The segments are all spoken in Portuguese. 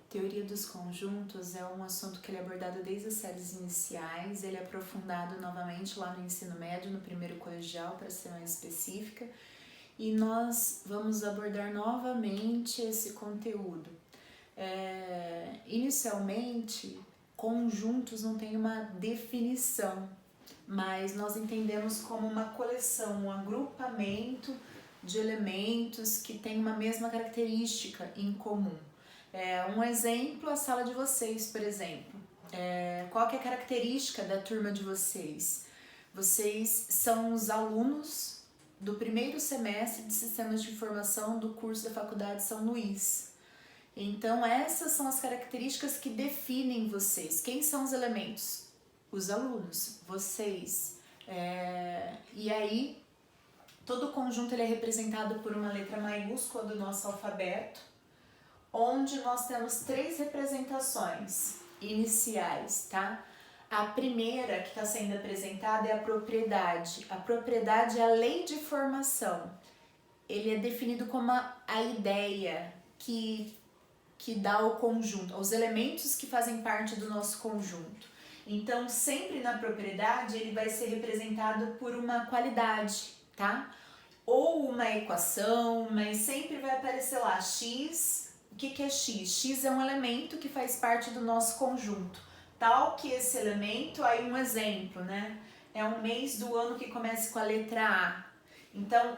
Teoria dos conjuntos é um assunto que ele é abordado desde as séries iniciais, ele é aprofundado novamente lá no ensino médio, no primeiro colegial, para ser mais específica, e nós vamos abordar novamente esse conteúdo. Inicialmente, conjuntos não tem uma definição, mas nós entendemos como uma coleção, um agrupamento de elementos que tem uma mesma característica em comum. Um exemplo, a sala de vocês, por exemplo. Qual que é a característica da turma de vocês? Vocês são os alunos do primeiro semestre de Sistemas de Informação do curso da Faculdade São Luís. Então, essas são as características que definem vocês. Quem são os elementos? Os alunos, vocês. E aí, todo o conjunto ele é representado por uma letra maiúscula do nosso alfabeto, onde nós temos 3 representações iniciais, tá? A primeira que está sendo apresentada é a propriedade. A propriedade é a lei de formação. Ele é definido como a ideia que dá o conjunto, os elementos que fazem parte do nosso conjunto. Então, sempre na propriedade, ele vai ser representado por uma qualidade, tá? Ou uma equação, mas sempre vai aparecer lá x. O que é x? X é um elemento que faz parte do nosso conjunto. Tal que esse elemento, aí um exemplo, né? É um mês do ano que começa com a letra A. Então,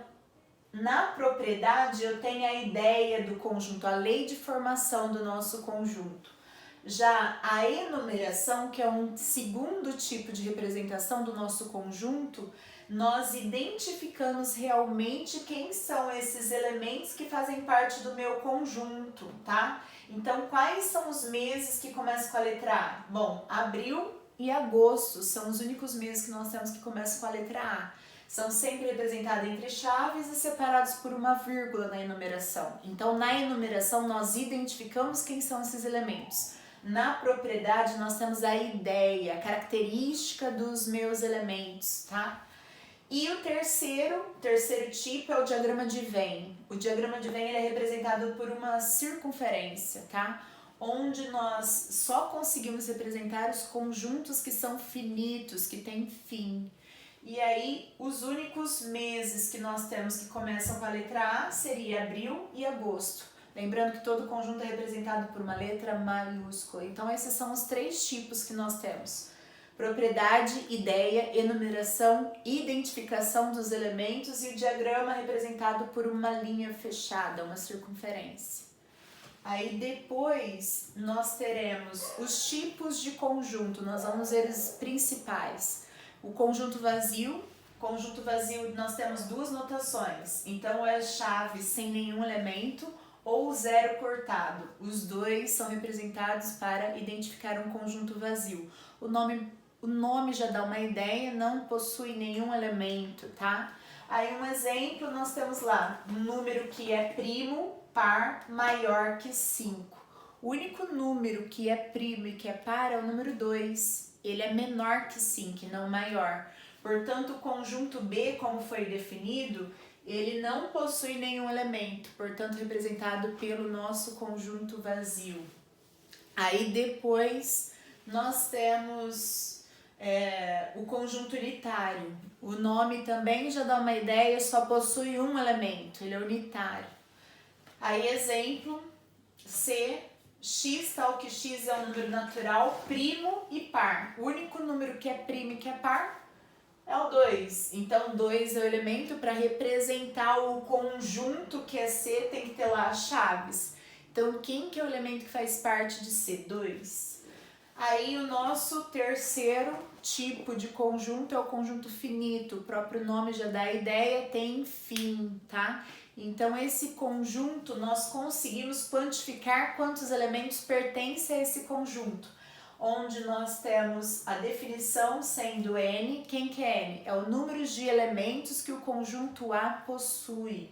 na propriedade, eu tenho a ideia do conjunto, a lei de formação do nosso conjunto. Já a enumeração, que é um segundo tipo de representação do nosso conjunto, nós identificamos realmente quem são esses elementos que fazem parte do meu conjunto, tá? Então, quais são os meses que começam com a letra A? Bom, abril e agosto são os únicos meses que nós temos que começam com a letra A. São sempre representados entre chaves e separados por uma vírgula na enumeração. Então, na enumeração, nós identificamos quem são esses elementos. Na propriedade, nós temos a ideia, a característica dos meus elementos, tá? E o terceiro tipo é o diagrama de Venn. O diagrama de Venn ele é representado por uma circunferência, tá? Onde nós só conseguimos representar os conjuntos que são finitos, que têm fim. E aí, os únicos meses que nós temos que começam com a letra A seria abril e agosto. Lembrando que todo conjunto é representado por uma letra maiúscula. Então, esses são os 3 tipos que nós temos. Propriedade, ideia, enumeração, identificação dos elementos e o diagrama representado por uma linha fechada, uma circunferência. Aí depois nós teremos os tipos de conjunto, nós vamos ver os principais. O conjunto vazio nós temos 2 notações, então é chave sem nenhum elemento ou 0 cortado. Os 2 são representados para identificar um conjunto vazio. O nome já dá uma ideia, não possui nenhum elemento, tá? Aí um exemplo, nós temos lá um número que é primo, par, maior que 5. O único número que é primo e que é par é o número 2. Ele é menor que 5, não maior. Portanto, o conjunto B, como foi definido, ele não possui nenhum elemento, portanto, representado pelo nosso conjunto vazio. Aí depois nós temos o conjunto unitário. O nome também já dá uma ideia, só possui um elemento, ele é unitário. Aí exemplo, C, x, tal que x é um número natural, primo e par. O único número que é primo e que é par é o 2. Então, 2 é o elemento para representar o conjunto que é C, tem que ter lá as chaves. Então, quem que é o elemento que faz parte de C? 2. Aí, o nosso terceiro tipo de conjunto é o conjunto finito. O próprio nome já dá a ideia, tem fim, tá? Então, esse conjunto, nós conseguimos quantificar quantos elementos pertencem a esse conjunto. Onde nós temos a definição sendo N. Quem que é N? É o número de elementos que o conjunto A possui.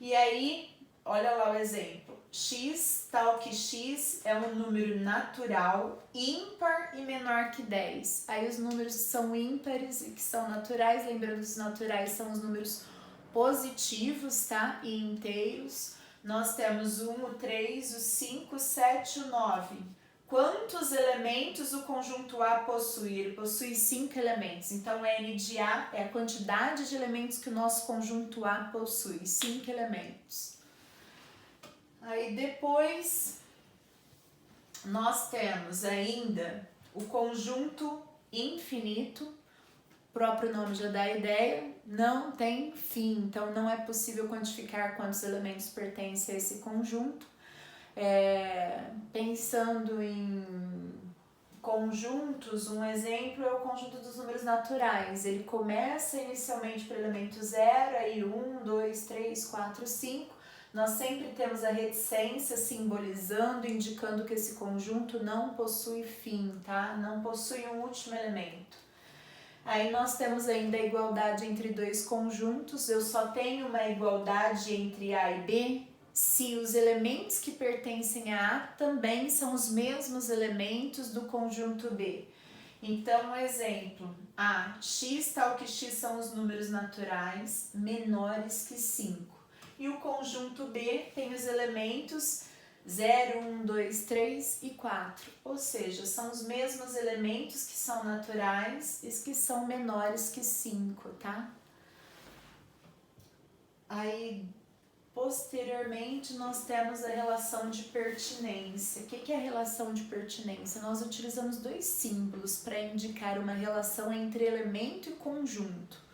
E aí, olha lá o exemplo. X, tal que X é um número natural, ímpar e menor que 10. Aí os números que são ímpares e que são naturais, lembrando que os naturais são os números positivos, tá? E inteiros. nós temos o 1, o 3, o 5, o 7 e o 9. Quantos elementos o conjunto A possui? Ele possui 5 elementos. Então, N de A é a quantidade de elementos que o nosso conjunto A possui. 5 elementos. Aí depois, nós temos ainda o conjunto infinito. O próprio nome já dá a ideia, não tem fim. Então, não é possível quantificar quantos elementos pertencem a esse conjunto. Pensando em conjuntos, um exemplo é o conjunto dos números naturais. Ele começa inicialmente por elemento 0, aí 1, 2, 3, 4, 5. Nós sempre temos a reticência simbolizando, indicando que esse conjunto não possui fim, tá? Não possui um último elemento. Aí nós temos ainda a igualdade entre dois conjuntos. Eu só tenho uma igualdade entre A e B se os elementos que pertencem a A também são os mesmos elementos do conjunto B. Então, um exemplo, x tal que x são os números naturais menores que 5. E o conjunto B tem os elementos 0, 1, 2, 3 e 4. Ou seja, são os mesmos elementos que são naturais e que são menores que 5, tá? Aí, posteriormente, nós temos a relação de pertinência. O que é a relação de pertinência? Nós utilizamos dois símbolos para indicar uma relação entre elemento e conjunto,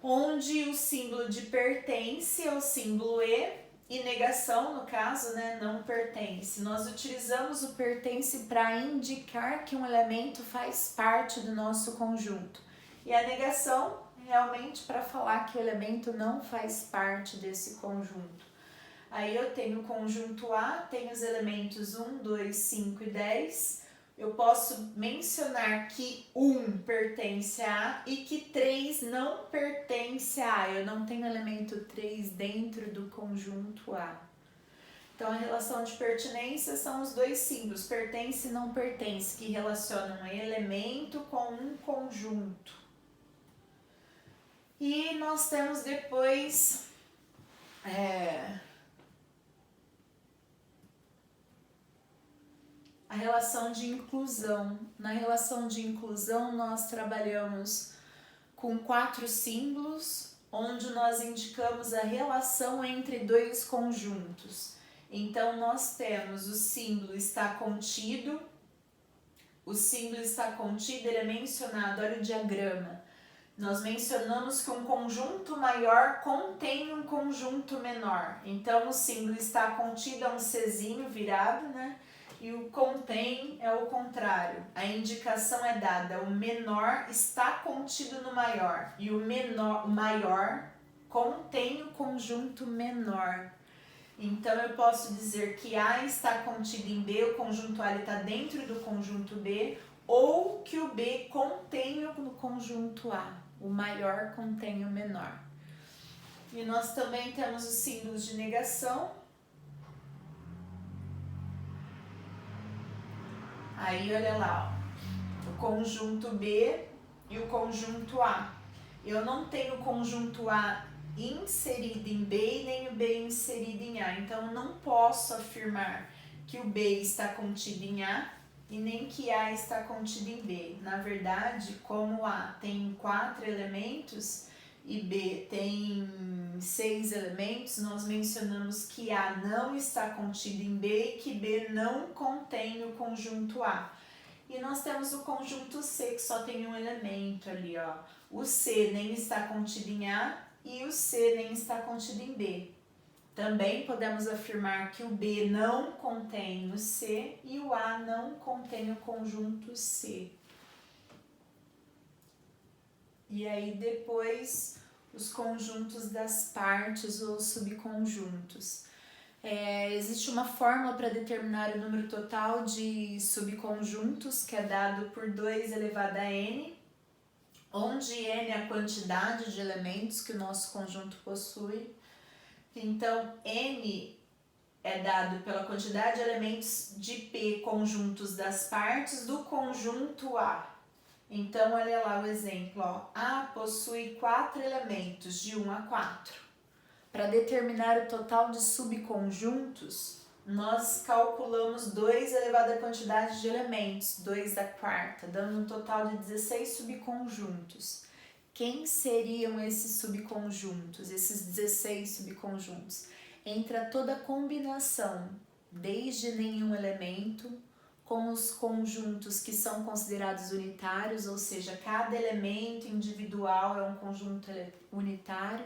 onde o símbolo de pertence é o símbolo e negação, no caso, né, não pertence. Nós utilizamos o pertence para indicar que um elemento faz parte do nosso conjunto. E a negação realmente para falar que o elemento não faz parte desse conjunto. Aí eu tenho o conjunto A, tem os elementos 1, 2, 5 e 10. Eu posso mencionar que 1 pertence a A e que 3 não pertence a A. Eu não tenho elemento 3 dentro do conjunto A. Então, a relação de pertinência são os dois símbolos, pertence e não pertence, que relacionam um elemento com um conjunto. E nós temos depois a relação de inclusão. Na relação de inclusão, nós trabalhamos com 4 símbolos, onde nós indicamos a relação entre dois conjuntos. Então, nós temos o símbolo está contido. O símbolo está contido, ele é mencionado, olha o diagrama. Nós mencionamos que um conjunto maior contém um conjunto menor. Então, o símbolo está contido é um Czinho virado, né? E o contém é o contrário. A indicação é dada, o menor está contido no maior. E o maior contém o conjunto menor. Então, eu posso dizer que A está contido em B, o conjunto A está dentro do conjunto B, ou que o B contém o conjunto A. O maior contém o menor. E nós também temos os símbolos de negação. Aí, olha lá, ó, o conjunto B e o conjunto A. Eu não tenho o conjunto A inserido em B e nem o B inserido em A. Então, eu não posso afirmar que o B está contido em A e nem que A está contido em B. Na verdade, como A tem 4 elementos e B tem 6 elementos, nós mencionamos que A não está contido em B e que B não contém o conjunto A. E nós temos o conjunto C, que só tem um elemento ali, ó. O C nem está contido em A e o C nem está contido em B. Também podemos afirmar que o B não contém o C e o A não contém o conjunto C. E aí depois os conjuntos das partes ou subconjuntos. Existe uma fórmula para determinar o número total de subconjuntos, que é dado por 2 elevado a n, onde n é a quantidade de elementos que o nosso conjunto possui. Então, n é dado pela quantidade de elementos de P conjuntos das partes do conjunto A. Então, olha lá o exemplo, ó. A possui 4 elementos, de 1 a 4. Para determinar o total de subconjuntos, nós calculamos 2 elevado à quantidade de elementos, 2 à quarta, dando um total de 16 subconjuntos. Quem seriam esses subconjuntos, esses 16 subconjuntos? Entra toda a combinação, desde nenhum elemento, com os conjuntos que são considerados unitários, ou seja, cada elemento individual é um conjunto unitário,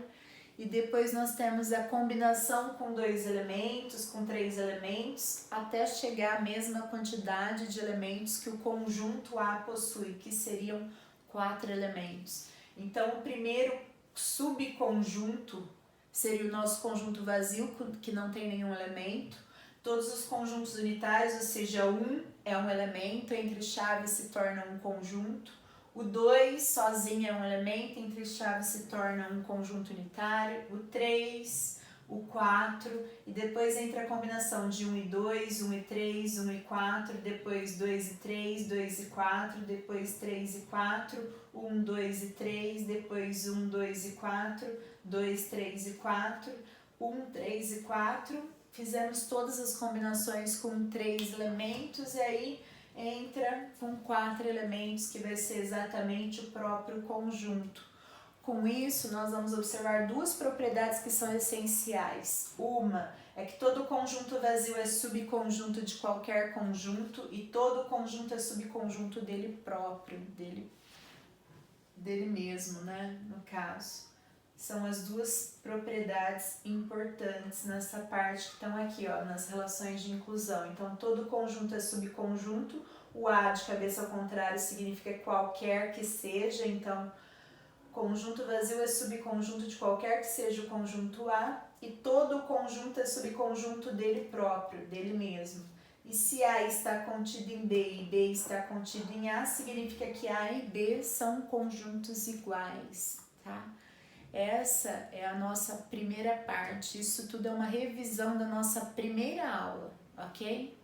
e depois nós temos a combinação com 2 elementos, com 3 elementos, até chegar à mesma quantidade de elementos que o conjunto A possui, que seriam 4 elementos. Então, o primeiro subconjunto seria o nosso conjunto vazio, que não tem nenhum elemento. Todos os conjuntos unitários, ou seja, 1 é um elemento, entre chaves se torna um conjunto. O 2 sozinho é um elemento, entre chaves se torna um conjunto unitário. O 3, o 4, e depois entra a combinação de 1 e 2, 1 e 3, 1 e 4, depois 2 e 3, 2 e 4, depois 3 e 4, 1, 2 e 3, depois 1, 2 e 4, 2, 3 e 4, 1, 3 e 4. Fizemos todas as combinações com 3 elementos e aí entra com 4 elementos, que vai ser exatamente o próprio conjunto. Com isso, nós vamos observar 2 propriedades que são essenciais. Uma é que todo conjunto vazio é subconjunto de qualquer conjunto e todo conjunto é subconjunto dele próprio, dele mesmo, né, no caso. São as 2 propriedades importantes nessa parte que estão aqui, ó, nas relações de inclusão. Então, todo conjunto é subconjunto, o A de cabeça ao contrário significa qualquer que seja, então, conjunto vazio é subconjunto de qualquer que seja o conjunto A, e todo conjunto é subconjunto dele próprio, dele mesmo. E se A está contido em B e B está contido em A, significa que A e B são conjuntos iguais, tá? Essa é a nossa primeira parte, isso tudo é uma revisão da nossa primeira aula, ok?